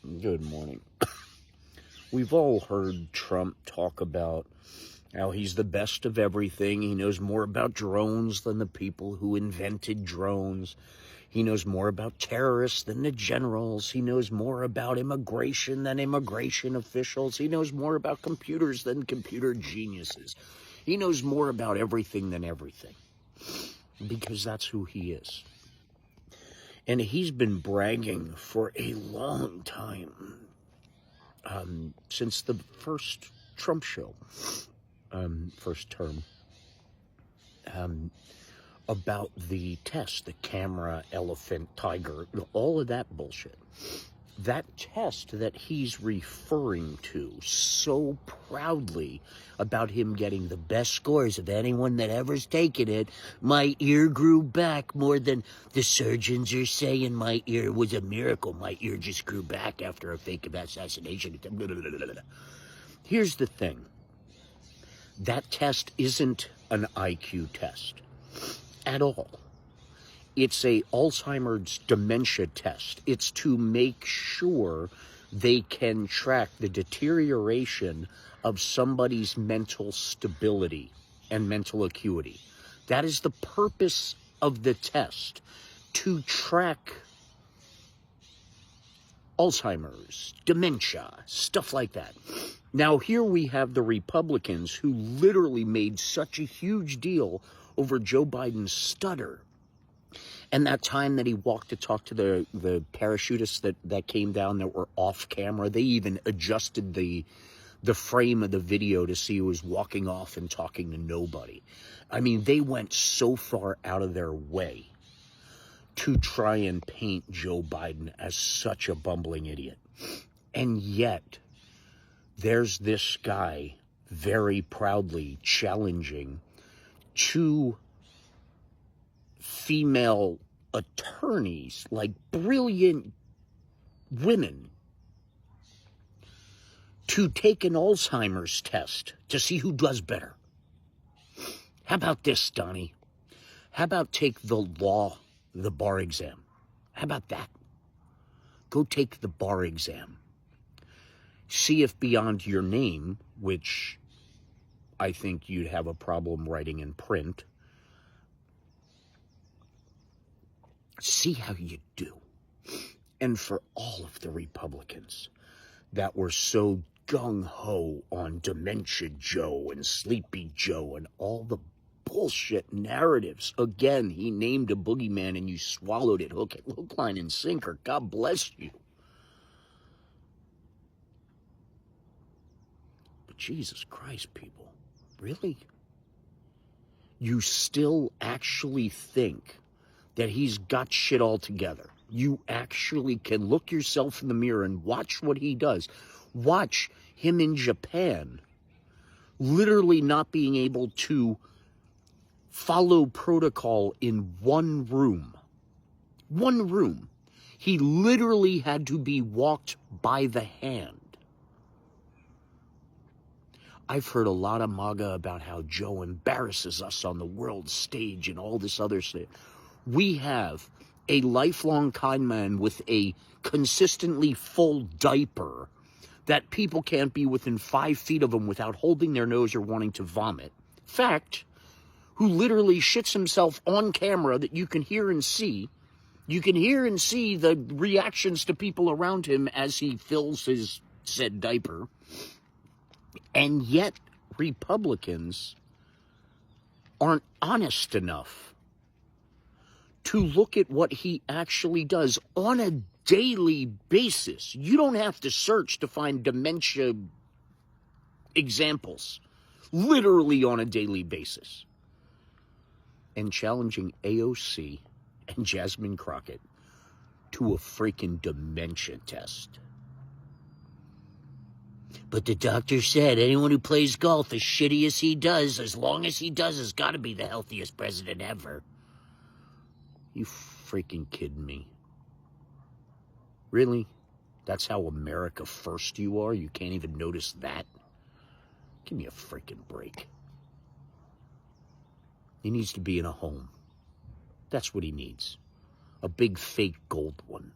Good morning. We've all heard Trump talk about how he's the best of everything. He knows more about drones than the people who invented drones. He knows more about terrorists than the generals. He knows more about immigration than immigration officials. He knows more about computers than computer geniuses. He knows more about everything than everything, because that's who he is. And he's been bragging for a long time, since the first Trump show, first term, about the test, the camera, elephant, tiger, all of that bullshit. That test that he's referring to so proudly about him getting the best scores of anyone that ever's taken it. My ear grew back more than the surgeons are saying. My ear was a miracle. My ear just grew back after a fake assassination attempt. Here's the thing. That test isn't an IQ test at all. It's a Alzheimer's dementia test. It's to make sure they can track the deterioration of somebody's mental stability and mental acuity. That is the purpose of the test, to track Alzheimer's, dementia, stuff like that. Now, here we have the Republicans who literally made such a huge deal over Joe Biden's stutter. And that time that he walked to talk to the parachutists that came down that were off camera, they even adjusted the frame of the video to see he was walking off and talking to nobody. I mean, they went so far out of their way to try and paint Joe Biden as such a bumbling idiot. And yet, there's this guy very proudly challenging two female attorneys, like brilliant women, to take an Alzheimer's test to see who does better. How about this, Donnie? How about take the bar exam? How about that? Go take the bar exam. See if beyond your name, which I think you'd have a problem writing in print, see how you do. And for all of the Republicans that were so gung-ho on Dementia Joe and Sleepy Joe and all the bullshit narratives. Again, he named a boogeyman and you swallowed it hook, line, and sinker. God bless you. But Jesus Christ, people, really? You still actually think that he's got shit all together? You actually can look yourself in the mirror and watch what he does. Watch him in Japan literally not being able to follow protocol in one room. One room. He literally had to be walked by the hand. I've heard a lot of MAGA about how Joe embarrasses us on the world stage and all this other stuff. We have a lifelong con man with a consistently full diaper that people can't be within 5 feet of him without holding their nose or wanting to vomit. Fact, who literally shits himself on camera that you can hear and see. You can hear and see the reactions to people around him as he fills his said diaper. And yet, Republicans aren't honest enough to look at what he actually does on a daily basis. You don't have to search to find dementia examples. Literally on a daily basis. And challenging AOC and Jasmine Crockett to a freaking dementia test. But the doctor said anyone who plays golf as shitty as he does, as long as he does, has got to be the healthiest president ever. You freaking kidding me? Really? That's how America first you are? You can't even notice that? Give me a freaking break. He needs to be in a home. That's what he needs. A big fake gold one.